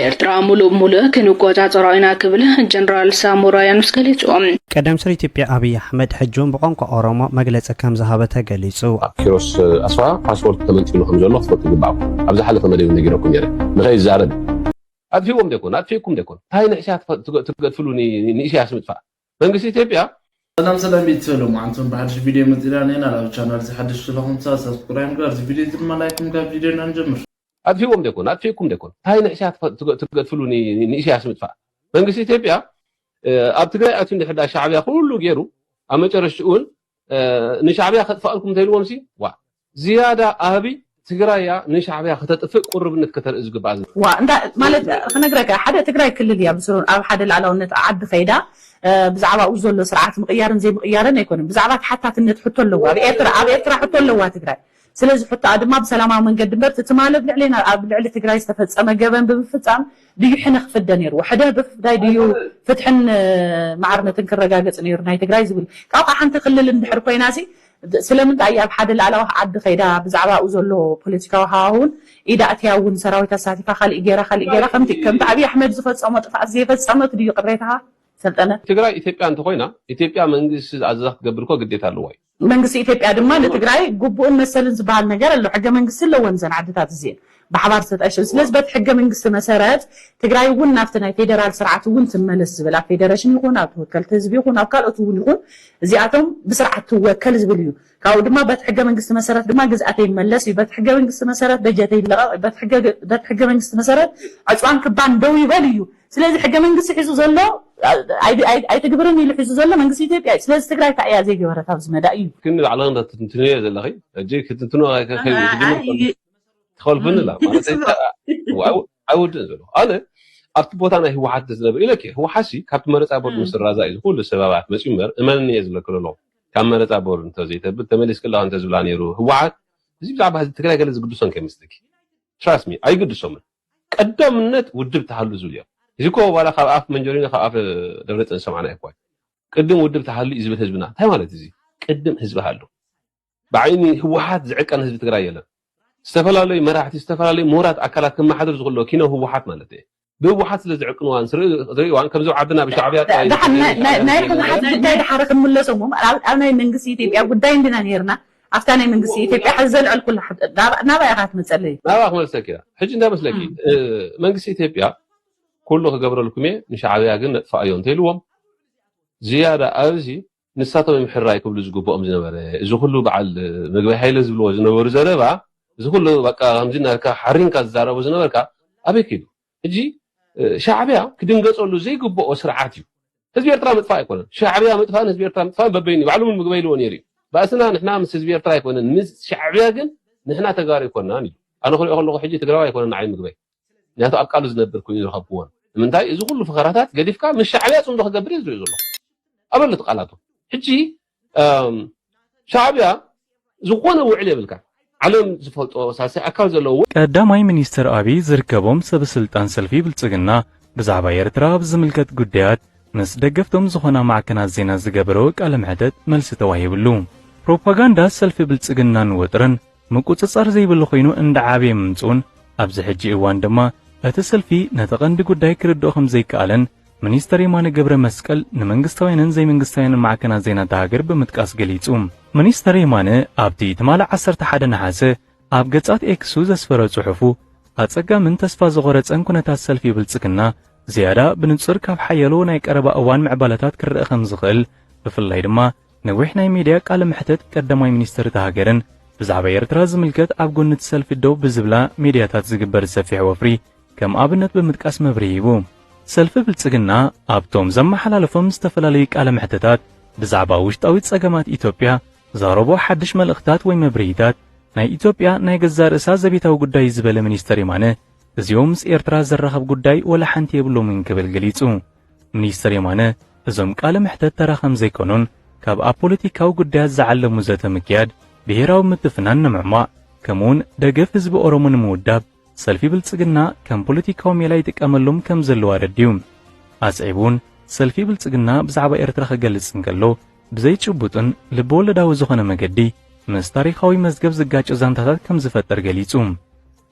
ኤርትራ ሙሉ ክንቆጻጸር አይና ክብል ጀነራል ሳሞራ ያኑስ ገለጹም ቀደም ስለ ኢትዮጵያ አብይ አህመድ ሕጆም በቋንቋ ኦሮሞ መግለጽ ከም ዝሃበ ተገሊጹ ኪሮስ አስዋ ፓስፖርት ተመንጥሎ ከም ዘሎ ፍቅጥ ይባው አብዛ ሓለፈ መደብ ነጊረኩም ነረ ንኸይ ዛረብ አጥፊዎም ደኮን አጥፊኩም ደኮን ታይ ንእሻት ትገድፍሉኒ ንእሻስ ምጥፋ መንግስት ኢትዮጵያ ሰላም ይትሰሉም አንተም በአዲስ ቪዲዮ መጥራኔና ላብ ቻናል ዝሐድሽ ስለሆነ ሰብስክራይብ ጋር ቪዲዮ ድማ ላይክም ጋር ቪዲዮ እንጀምር አጥፊዎም ደኮን ታይ ንእሻት ትገድፍሉኒ ንእሻስ ምጥፋ መንግስት ኢትዮጵያ ኣብ ትግራይ ኣቱ ንሕዳ ሻዕብያ ኩሉ ገይሩ ኣብ መጨረሽኡን ንሻዕብያ ከተፋልኩም ተይልዎምሲ ዋ ዝያዳ ኣቢ ትግራይያ ንሻዕብያ ከተጥፍእ ቁርብነት ከተርኢ ዝግባእ ዋ እንዳ ማለት ክነግረካ ሓደ ትግራይ ክልል ያ ብስሩን ኣብ ሓደ ላዕላውነት ዓዲ ፈይዳ ብዛዕባ ዘሎ ስርዓት ምቅያርን ዘይ ምቅያርን ኣይኮነን ብዛዕባ ሓታትነት ሕቶ ኣለዋ ኣብ ኤርትራ ሕቶ ኣለዋ ትግራይ ስለዚህ ሕቶ ድማ በሰላማዊ መንገድ ድምበር ትማለብ ልዕሊና ኣብ ልዕሊ ትግራይ ዝተፈጸመ ገበን ብምፍጻም ድዩ ሕነኽ ፍደ ነይሩ ወሕደ ብፍዳይ ድዩ ፍትሕን ማዕርነትን ክረጋገጽ ነይሩ ናይ ትግራይ ዝብል ካብ ሓንቲ ክልል እንድሕር ኮይናሲ ስለምንታይ ኣብ ሓደ ላዕላዊ ዓዲ ፈይዳ ብዛዕባ ዘሎ ፖለቲካዊ ሃዋውን ኢዳ ኣትያውን ሰራዊት ኣሳቲፋ ካልእ ጌራ ከምቲ ኣብይ ኣሕመድ ዝፈጸሞ ጥፋኣት ዘይፈጸመት ድዩ ቅሬታኻ ሰልጠነ ትግራይ ኢትዮጵያ እንተኮይና ኢትዮጵያ መንግስት ኣዘዛት ትገብርኮ ግዴታ ኣለዋ መንግስት ኢትዮጵያ ድማ ለትግራይ ጉቡእን መሰልን ዝበሃል ነገር ኣሎ ሕገ መንግስት ኣለወን ዘን ዓድታት እዚን بحبار ستأشر سلسلة بتحجة من قصة مسارات تقرأي يقول نفتنا فيدرال سرعة وين تملس بلا فيدراشن يكون أو توكل تزبي يكون أو كل أطول يكون زياتهم بسرعة توكل زبليو كاود ما بتحجة من قصة مسارات ما جزءتين ملس بتحجة من قصة مسارات بجتين لا بتحجة من قصة مسارات عشان كبان دوي باليو سلسلة حجة من قصة حسوس الله أي تقبرني اللي حسوس الله من قصة تبي سلسلة تقرأي تعيا زي جوهرة تابز مدائي كنا على أن تنتنيه زي اللي أجيك تنتنيه خالفين لا عود نزله أنا أرتبط أنا هو حد زلبر إلى كي هو حسي كابت مرت عبور مصر رازاي كل السبابات مسيمر إمانني يزل كله كم مرت عبور أنت زي تملس كله أنت زبلاني رو هو عاد زي بلعب هذا تكلم قال زي قدوسان كمستك trust me أي قدوسان قدام النت ودب تحلل زوليا يزكوا ولا خاف منجورين خاف دولة إنسان معنا إخوان قدم ودب تحلل إذا بتهزبنا هاي مالت زي قدم حزب حلو بعيني هو حد زعك أنا حزب تقرأي له استفلالي مراحتي استفلالي مورات أكلات كم حد رزق له كينه هو حات مالته بهو حات لزعكن وان سري وان كم زو عدنا بشعبيات نايكم حد بداي حركة ملصوم أنا من قصيتي يا بداي عندنا نيرنا أفتاني من قصيتي بحزل على كل حد نبى أخاف متسلي نبى أخاف متسلي كذا حج نبى مسلكي من قصيتي بيا كله قبر لكمية نشعبيا قلنا فأيون تلوم زيادة أرزي نساتو محراي قبل زجوب أمزنا ولا زخلو بعد مجمع حيلز بلوزنا ورزنا بقى زخلو بقى أمزنا كا حرين كزارة وزنا بقى أبي كده جي شعبيا كدين قصوا له زي جوب أسرعاتيو تزبير ترى متفاق يكون شعبيا متفاق تزبير ترى متفاق ببيني معلوم المقبل ونيري بس نحنا مس تزبير ترى يكون مس شعبيا جن نحنا تجاري يكون أنا أقول له حجي تجاري يكون نعيم مقبل نحن أبقى لزنبر كوني رخبوان من ده يزخلو فخراتات قديف كا مش شعبيا صندوق قبريز يزخلو قبل تقلاته حجي شعبيا زقونا وعليه بالكا علم زفلت أساسي أكل زلوا قدامي منيستر أبي زركبهم سبسلطان سلفي بالتسجنا بزعبا يرترا بزملكت قديات مس دقفتهم زخونا معكنا زينا زقبروك على معدد ملس تواهيب اللوم بروباغاندا سلفي بالتسجنا نوترن مكوتصار زي بالخوينو اند عابي ممتون أبز حجي إوان دما أتسلفي نتقند قداي كردوخم زي كالن منيستر يمان قبر مسكال نمنغستوينن زي منغستوينن معكنا زينا تاقر بمتقاس قليتوم منيستر يمان أبدي تمال عصر تحاد نحاسه أبقصات إكسوز أسفر صحفو أتسقى من تسفى زغورت أنكونا تاسلفي بالتسكنا زيادة بنتصر كاب حيالو نايك أربا أوان معبالاتات كرر خمزخل بفالله دما نوحنا يميديا قال محتد قدماي منيستر تاقرن بزعبا يرتراز ملكت أبقون نتسلفي الدو بزبلا ميدياتات زقبر السفيح وفري كم أبنت بمتقاس مبريبو سلف بالتسجنا أبتم زم حلالفهم استفلاليك على محتتات بزعبا وشتاوي تسجمات إثيوبيا زاربو حدش ملختات ومبريدات ناي إثيوبيا ناي جزار أساس بيتاو قداي زبل منيستري مانه زيومس إيرترا زرخب قداي ولا حنتي يبلو من قبل قليتو منيستري مانه زم قال محتت تراخم زي كونون كاب أبوليتيكاو قداي زعل مزات مكياد بهراو متفنان نمعما كمون دقف زب أورومون موداب سلفي بالتسجنا كم بوليتيكاو ميلايتك أملهم كم زلوا رديوم أسعبون سلفي بالتسجنا بزعبا إيرترا خجلس نقلو بزيت شبوتن لبول داو زخنا مجدي مس تاريخاوي مزجب زجاج زانتات كم زفتر قليتوم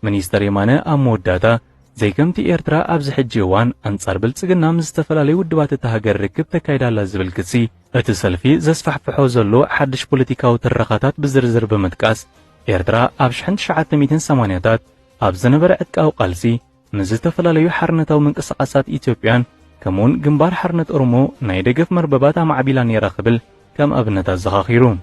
منيستر يمانه أمود داتا زي كمتي إيرترا أبز حجيوان أنصار بلصقنا مستفلالي ودبات التهاجر ركب تكايدا لازبل كسي اتسلفي زسفح بحوزلو حدش بوليتيكاو ترخاتات بزرزر بمتكاس إيرترا أبش حنت شعات 280 أبز نبر أتكاو قلسي مزتفلالي حرنتاو من قصاصات إثيوبيان كمون جنبار حرنت أرمو نايدقف مربباتا مع بيلان يراقبل كم أبنتا الزخاخيرون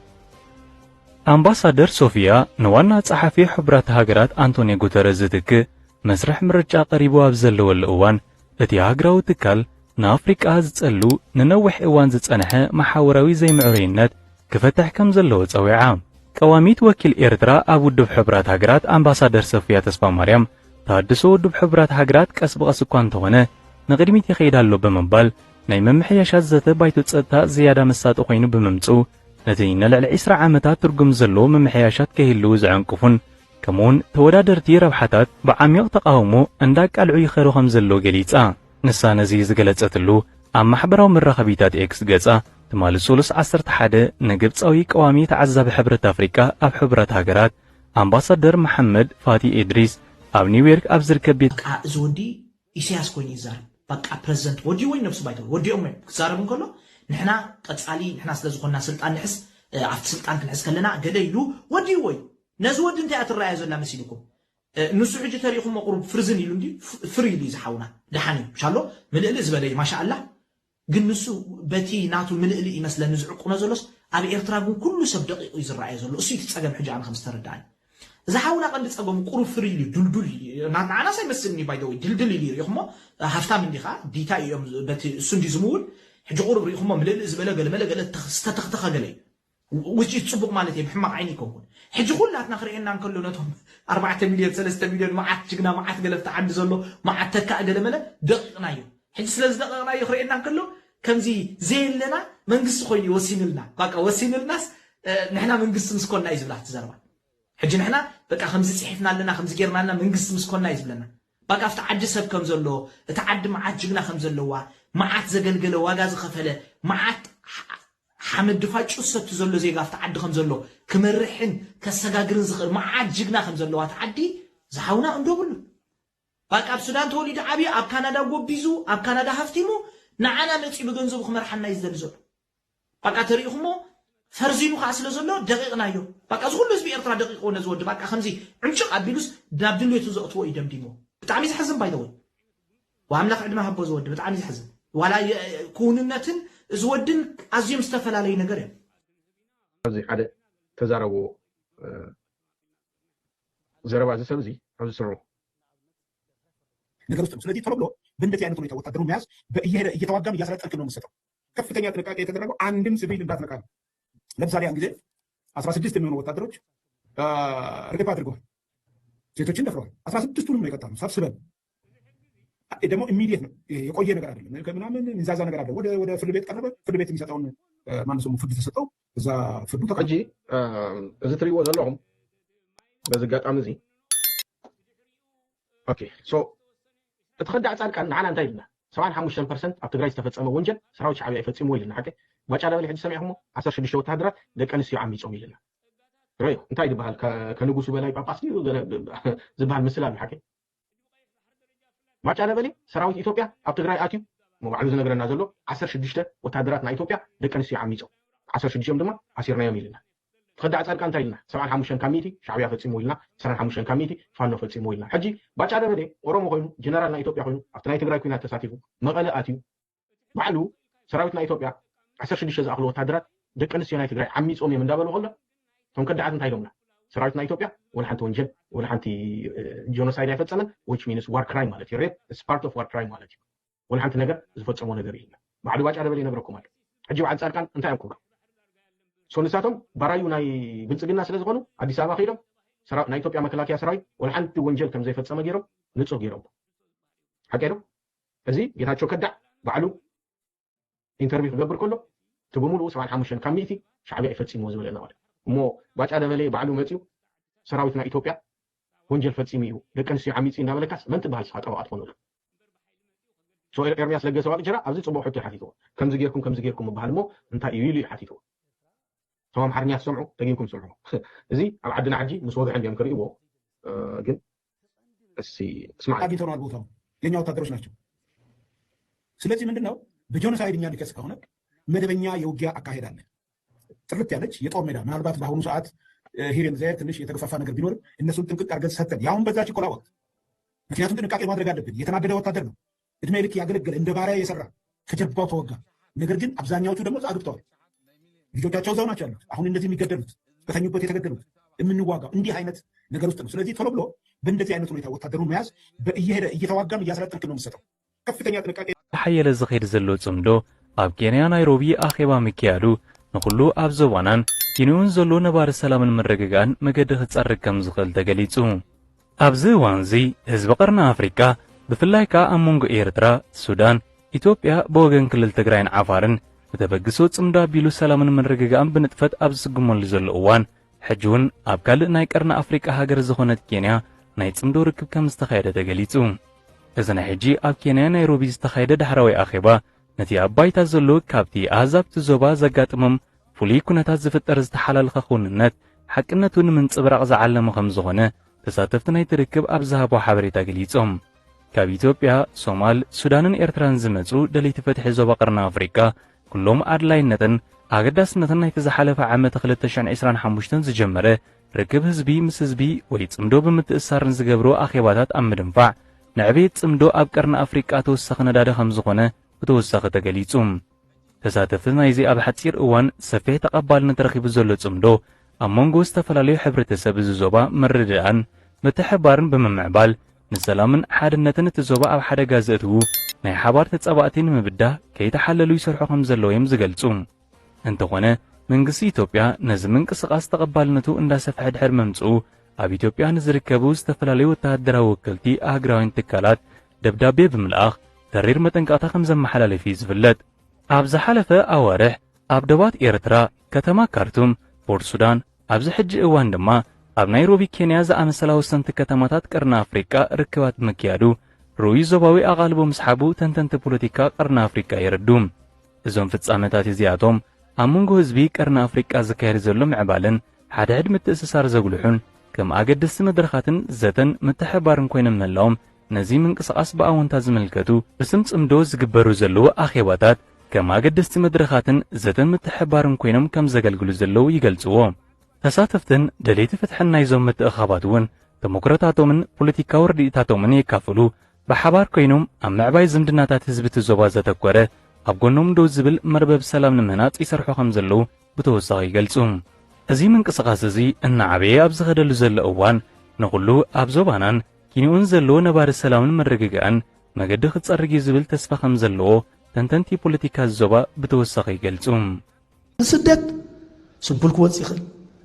أمباسادر صوفيا نوانا صحفي حبرات هاجرات أنطونيو غوتيريز تك مسرح مرجع قريبو أبزلو الأوان اتي هاجراو تكال نافريكا زتصلو ننوح إوان زتصنحة محاوراوي زي معرينات كفتح كم زلو تصويعا كواميت وكيل إيرترا أبو دب حبرات هاجرات أمباسادر صوفيا تسبا مريم تهدسو دب حبرات هاجرات كسب أسكوان تغنى نغرميت يخيدالو بمبال ناي ممحياشات زته بايتو تصتا زيادة مسات أخينو بممصو نتينا للعسر عامتات ترقم زلو ممحياشات كهلو زعنقفون كمون تودادرتي ربحاتات بعميق تقاومو انداك العوي خيرو خمزلو قليتا نسا نزيز قلتاتلو أم محبراو من رخبيتات إكس قلتا تمال سولس عصرت حادة نقبت صوي قوامي تعزب حبرة أفريكا أب حبرة هاجرات أمباسادر محمد فاتي إدريس أب نيويورك أب زركبيت زودي إسياس كوين يزار بقى بريزنت ودي وين نفسه بايتو ودي أمي كسارة من كله نحنا قصالي نحنا سلازخنا سلطان نحس عفت سلطان كنحس كلنا قديلو ودي وين نزود انت اترايا زلنا مسيلكم نسو حجه تاريخهم مقرب فرزن يلو دي فري لي زحاونا دحاني مشالو ملئل زبلي ما شاء الله ግን ንሱ በቲ ናቱ ምልእሊ ይመስለን ዝዕቁነ ዘሎስ ኣብ ኤርትራ ግን ኩሉ ሰብ ደቂቁ ይዝራኣይ ዘሎ እሱ ይትጸገም ሕጂ ኣነ ከም ዝተረዳእኒ زحاونا قند ጸገሙ ቁሩብ ፍሪ ሊ ዱልዱል ናና ሳይመስልኒ ባይደው ድልድል ሊ ይኹሞ ሃፍታም እንዲኻ ዲታ እዮም በቲ እሱ እንዲ ዝሙል ሕጂ ቁሩብ ይኹሞ ምልእሊ ዝበለ ገለ ተተኸተኸ ገለ وجي تصبق مالتي بحماق عيني كون حجي كلاتنا خرينا نكلو نتهم 4 مليون 3 مليون ما عاد جنا ما عاد قلفت عند زلو ما عاد تكا قلمله دقنايو حجي سلاز دقنايو خرينا نكلو كمزي زين لنا منقص خويني وسينلنا بقى وسينلناس نحنا منقص مسكوننا يزبلات تزربا حجي نحنا بقى خمس صحيفنا لنا خمس غيرنا لنا منقص مسكوننا يزبلنا بقى فتعد سب كم زلو تعد ما عاد جنا خمس زلوا ما عاد زغلغله واغا زخفله ما عاد حمد دفاع شوسة زلوا زي قافت عد خم زلوا كمرحن كسجاجرن زخر ما عاد جبنا خم زلوا تعدي زحونا اندوبل باك اب سودان توليد عبي اب كندا وبيزو اب كندا هفتيمو نعنا مصي بغنزو خمرحنا يزلزل باك تريخمو فرزينو خاصله زلوا دقيقنا يو باك زغلو زبي ارترا دقيق ونه زود باك خمزي عمشق ابيلوس دابدلو يتزقطو يدمديمو بتعمي زحزن بايدوي وعملك عندما هبو زود بتعمي زحزن ولا كوننتن زودن ازيم استفلالي ነገር ያ እዚ ሓደ ተዛረቡ ዘረባ ዘሰብዚ ኣብዚ ስሩ ነገር ውስጥ ስለዚህ ተብሎ በእንደዚህ አይነት ሁኔታ ወታደሩ መያዝ እየተዋጋም እያስረጠልክ ነው የምትሰጠው ከፍተኛ ጥንቃቄ የተደረገው አንድም ሲቪል እንዳትነካ ነው ለምሳሌ ያን ጊዜ 16 የሚሆኑ ወታደሮች ርግብ አድርገዋል ሴቶችን ደፍረዋል 16ቱንም ነው የቀጣው ሰብስበን ደግሞ ኢሚዲየት ነው የቆየ ነገር አይደለም ከምናምን እንዛዛ ነገር አይደለም ወደ ፍርድ ቤት ቀረበ ፍርድ ቤት የሚሰጠውን ማን ሰው ፍርድ ተሰጠው እዛ ፍርዱ ተቀጂ እዚ ትሪዎ ዘለኹም በዚህ ጋጣም እዚ ኦኬ ሶ እትኸዳዕ ጻድቃን ንዓና እንታይ ኢልና 75% ኣብ ትግራይ ዝተፈጸመ ወንጀል ሰራዊት ሻዕብያ ይፈጽሙ ኢልና ሓቀ ባጫ ደበል ሕጂ ሰሚዕኹሞ 16 ወታደራት ደቂ ኣንስትዮ ዓሚፆም ኢልና ራይ እንታይ ይበሃል ከንጉሱ በላይ ጳጳስ ዝበሃል ምስል ኣሎ ሓቀ ባጫ ደበል ሰራዊት ኢትዮጵያ ኣብ ትግራይ ኣትዩ መባዕሉ ዝነገረና ዘሎ 16 ወታደራት ናይ ኢትዮጵያ ደቂ ኣንስትዮ ዓሚፆም 16 ድማ ኣሲርናዮም ኢልና تخدع ጻድቃ እንታይ ኢልና 75 ካሚቲ ሻዕብያ ፈጽሙ ኢልና 25 ካሚቲ ፋኖ ፈጽሙ ኢልና ሕጂ ባጫ ደበል ኦሮሞ ኮይኑ ጀነራል ናይ ኢትዮጵያ ኮይኑ ኣብቲ ናይ ትግራይ ኩናት ተሳቲፉ መቐለ ኣትዩ ባዕሉ ሰራዊት ናይ ኢትዮጵያ 16 ዝኣኽሉ ወታደራት ደቂ ኣንስትዮ ናይ ትግራይ ዓሚፆም እዮም እንዳበሉ ከሎ ቶም ከዳዓት እንታይ ኢሎምና ሰራዊት ናይ ኢትዮጵያ ወላ ሓንቲ ወንጀል ወላ ሓንቲ ጄኖሳይድ ኣይፈጸመን which means war crime ማለት እዩ rape is part of war crime ማለት እዩ ወላ ሓንቲ ነገር ዝፈጸሞ ነገር ኢልና ባዕሉ ባጫ ደበል ይነግረኩም ኣሎ ሕጂ ባዓል ጻድቃን እንታይ እዮም ክብሉ ሶንሳቶም ባራዩ ናይ ብልጽግና ስለ ዝኾኑ አዲስ አበባ ሄዶም ናይ ኢትዮጵያ መከላከያ ሰራዊት ወላ ሓንቲ ወንጀል ከም ዘይፈጸመ ገይሮም ንጹህ ገይሮም ሓቀዶ እዚ ጌታቸው ከዳዕ ባዕሉ ኢንተርቪው ክገብር ከሎ ትብሙሉ 75 ካሚቲ ሻዕብያ ይፈጽሙ ዝብለና ማለት እሞ ባጫ ደበሌ ባዕሉ መጽዩ ሰራዊት ናይ ኢትዮጵያ ወንጀል ፈጽሙ እዩ ደቂ ኣንስትዮ ዓሚፂ እንዳበለካስ መን ትበሃል ስኻ ጠባቃት ኮኑ ሶ ኤርሚያስ ለገሰ ዋቅጅራ ኣብዚ ጽቡቕ ሕቶ ሓቲትዎ ከምዚ ጌርኩም ምባሃል እሞ እንታይ እዩ ኢሉ ሓቲትዎ تمام حرنيا سمعوا تجيكم سمعوا زي على عدنا عجي مسوض عندي أمكر إيوه جن اسمع አግኝተናል ቦታው የኛ ወታደሮች ናቸው ስለዚህ ምንድነው በጆኖሳይድ እኛ ሊከስ ከሆነ መደበኛ የውጊያ አካሄድ አለ ጥርት ያለች የጦር ሜዳ ምናልባት በአሁኑ ሰዓት ሂሪን ዘይ ትንሽ የተገፋፋ ነገር ቢኖር እነሱን ጥንቅቅ አድርገን ሰተን ያውን በዛች ኮላ ወቅት ምክንያቱም ጥንቃቄ ማድረግ አለብን የተናገደ ወታደር ነው እድሜ ልክ ያገለገለ እንደ ባሪያ የሰራ ከጀርባው ተወጋ ነገር ግን አብዛኛዎቹ ደግሞ አግብተዋል ልጆቻቸው እዛው ናቸው ያሉት አሁን እንደዚህ የሚገደሉት በተኙበት የተገደሉት የምንዋጋው እንዲህ አይነት ነገር ውስጥ ነው ስለዚህ ቶሎ ብሎ በእንደዚህ አይነት ሁኔታ ወታደሩን መያዝ በእየሄደ እየተዋጋም እያሰለጠንክ ነው የምትሰጠው ከፍተኛ ጥንቃቄ ሓየለ ዝኸይድ ዘሎ ጽምዶ ኣብ ኬንያ ናይሮቢ ኣኼባ ምክያዱ ንኹሉ ኣብ ዞባናን ኪንውን ዘሎ ነባር ሰላምን መረጋጋን መገዲ ክጸርግ ከም ዝኽእል ተገሊጹ ኣብዚ እዋን እዚ ህዝቢ ቀርኒ ኣፍሪካ ብፍላይ ከዓ ኣብ መንጎ ኤርትራ ሱዳን ኢትዮጵያ ብወገን ክልል ትግራይን ዓፋርን ብተበግሶ ጽምዶ ኣቢሉ ሰላምን መረጋጋን ብንጥፈት ኣብ ዝስግመሉ ዘሎ እዋን ሕጂ እውን ኣብ ካልእ ናይ ቀርኒ ኣፍሪካ ሃገር ዝኾነት ኬንያ ናይ ጽምዶ ርክብ ከም ዝተኻየደ ተገሊጹ እዚ ናይ ሕጂ ኣብ ኬንያ ናይሮቢ ዝተኻየደ ዳሕራዊ ኣኼባ ነቲ ኣብ ባይታ ዘሎ ካብቲ ኣህዛብቲ ዞባ ዘጋጥሞም ፍሉይ ኩነታት ዝፍጠር ዝተሓላለኸ ኹንነት ሓቅነቱ ንምንጽብራቕ ዝዓለመ ከም ዝኾነ ተሳተፍቲ ናይቲ ርክብ ኣብ ዝሃቦ ሓበሬታ ገሊጾም ካብ ኢትዮጵያ ሶማል ሱዳንን ኤርትራን ዝመጹ ደለይቲ ፍትሒ ዞባ ቀርኒ ኣፍሪካ ኩሎም ኣድላይነትን ኣገዳስነትን ናይቲ ዝሓለፈ ዓመት 2025 ዝጀመረ ርክብ ህዝቢ ምስ ህዝቢ ወይ ጽምዶ ብምትእሳርን ዝገብሮ ኣኼባታት ኣብ ምድንፋዕ ንዕቤት ጽምዶ ኣብ ቀርኒ ኣፍሪካ ተወሳኺ ነዳዲ ከም ዝኾነ ብተወሳኺ ተገሊጹ ተሳተፍቲ ናይዚ ኣብ ሓጺር እዋን ሰፊሕ ተቐባልነት ረኺቡ ዘሎ ጽምዶ ኣብ መንጎ ዝተፈላለዩ ሕብረተሰብ እዚ ዞባ ምርድዳእን ምትሕብባርን ብምምዕባል ንሰላምን ሓድነትን እቲ ዞባ ኣብ ሓደጋ ዘእትዉ ናይ ሓባር ተጻባእቲ ንምብዳህ ከይተሓለሉ ይሰርሑ ከም ዘለዎም ዝገልጹ እንተኾነ መንግስቲ ኢትዮጵያ ነዚ ምንቅስቓስ ተቐባልነቱ እንዳሰፍሐ ድሕሪ መምጽኡ ኣብ ኢትዮጵያ ንዝርከቡ ዝተፈላለዩ ወተሃደራዊ ወከልቲ ኣህጉራውያን ትካላት ደብዳቤ ብምልኣኽ ተሪር መጠንቀቕታ ከም ዘመሓላለፊ ዝፍለጥ ኣብ ዝሓለፈ ኣዋርሕ ኣብ ደባት ኤርትራ ከተማ ካርቱም ፖርት ሱዳን ኣብዚ ሕጂ እዋን ድማ ኣብ ናይሮቢ ኬንያ ዝኣመሰላ ወሰንቲ ከተማታት ቀርኒ ኣፍሪካ ርክባት ምክያዱ ርኡይ ዞባዊ ኣቓልቦ ምስሓቡ ተንተንቲ ፖለቲካ ቀርኒ ኣፍሪካ የረዱ እዞም ፍጻመታት እዚኣቶም ኣብ መንጎ ህዝቢ ቀርኒ ኣፍሪካ ዝካየድ ዘሎ ምዕባልን ሓድሕድ ምትእስሳር ዘጉልሑን ከም ኣገደስቲ መድረኻትን ዘተን ምትሕብባርን ኮይኖም ምህላዎም ነዚ ምንቅስቓስ ብኣወንታ ዝምልከቱ ብስም ጽምዶ ዝግበሩ ዘለዉ ኣኼባታት ከም ኣገደስቲ መድረኻትን ዘተን ምትሕብባርን ኮይኖም ከም ዘገልግሉ ዘለዉ ይገልጽዎ ተሳተፍትን ደለይቲ ፍትሕን ናይዞም ምትእኻባት እውን ተሞክሮታቶምን ፖለቲካዊ ርድኢታቶምን የካፍሉ ብሓባር ኮይኖም ኣብ ምዕባይ ዝምድናታት ህዝቢ እቲ ዞባ ዘተኮረ ኣብ ጎኖም ደው ዝብል መርበብ ሰላም ንምህናጽ ይሰርሑ ከም ዘለዉ ብተወሳኺ ይገልጹ እዚ ምንቅስቓስ እዚ እናዓበየ ኣብ ዝኸደሉ ዘሎ እዋን ንኹሉ ኣብ ዞባናን ኪንኡን ዘለዎ ነባሪ ሰላምን መረጋጋእን መገዲ ክጸርግ ዝብል ተስፋ ከም ዘለዎ ተንተንቲ ፖለቲካ ዞባ ብተወሳኺ ይገልጹ ስደት ስምፑል ክወጽእ ይኽእል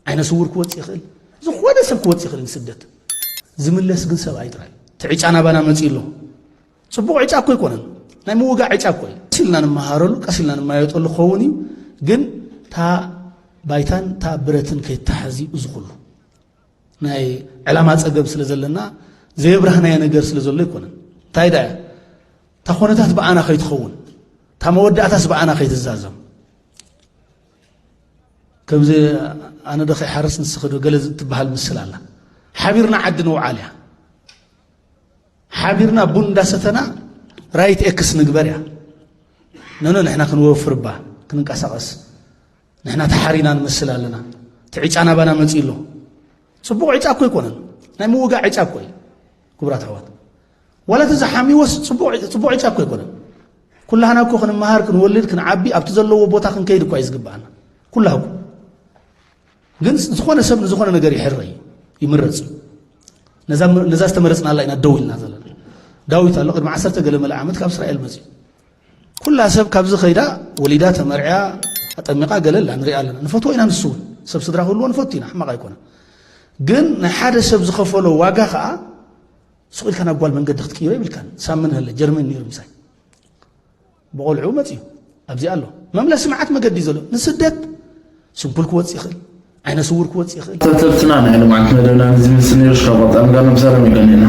ዓይነ ስውር ክወጽእ ይኽእል ዝኾነ ሰብ ክወጽእ ይኽእል ስደት ዝምለስ ግን ሰብ ኣይጥራይ ትዕጫና ባና መጺሎ ጽቡቕ ዕጫ እኮ ይኮነን ናይ ምውጋዕ ዕጫ እኮ ቀሲልና ንመሃረሉ ቀሲልና ንማየጠሉ ኸውን እዩ ግን ታ ባይታን ታ ብረትን ከይተሓዚ ዝኹሉ ናይ ዕላማ ጸገም ስለ ዘለና ዘይብራህናየ ነገር ስለ ዘሎ ይኮነን እንታይ ዳ ታ ኾነታት በኣና ከይትኸውን ታ መወዳእታስ በኣና ከይትዛዘም ከምዚ ኣነ ዶ ከይሓርስ ንስኽዶ ገለ ትበሃል ምስል ኣላ ሓቢርና ዓዲ ንውዓል እያ ሓቢርና ቡን እንዳሰተና ራይት ኤክስ ንግበር እያ ነኖ ንሕና ክንወፍርባ ክንንቀሳቐስ ንሕና ተሓሪና ንመስል ኣለና ትዕጫና ባና መጺሎ ጽቡቕ ዕጫ እኮ ይኮነን ናይ ምውጋዕ ዕጫ እኮ እዩ ክቡራት ኣሕዋት ወላ ተዛሓሚወስ ጽቡቕ ዕጫ እኮ ይኮነን ኩላህና እኮ ክንመሃር ክንወልድ ክንዓቢ ኣብቲ ዘለዎ ቦታ ክንከይድ እኳ ይዝግባአና ኩላህኩ ግን ዝኾነ ሰብ ንዝኾነ ነገር ይሕረይ ይምረጽ ነዛ ዝተመረጽና ኣላ ኢና ደው ኢልና ዘለና ዳዊት ኣሎ ቅድሚ 10 ገለ መለ ዓመት ካብ እስራኤል መጺኡ ኩላ ሰብ ካብዚ ኸይዳ ወሊዳ ተመርዕያ ኣጠሚቓ ገለላ ንሪኣ ኣለና ንፈትዎ ኢና ንሱ እውን ሰብ ስድራ ክህልዎ ንፈቱ ኢና ሕማቕ ኣይኮነ ግን ናይ ሓደ ሰብ ዝኸፈሎ ዋጋ ከዓ ስቑኢልካ ናብ ጓል መንገዲ ክትቅይሮ ይብልካን ሳምን ህለ ጀርመን ነይሩ ምሳይ ብቆልዑ መጺኡ ኣብዚ ኣሎ መምለሲ መዓት መገዲ ዘሎ ንስደት ስምፑል ክወጽእ ይኽእል ዓይነ ስውር ክወጽእ ይኽእል ተተብትና ናይ ልምዓት መደብና እዚ ምስ ነይሩ ሽኻቆጣ ንጋር ነብሰረም ይገኒና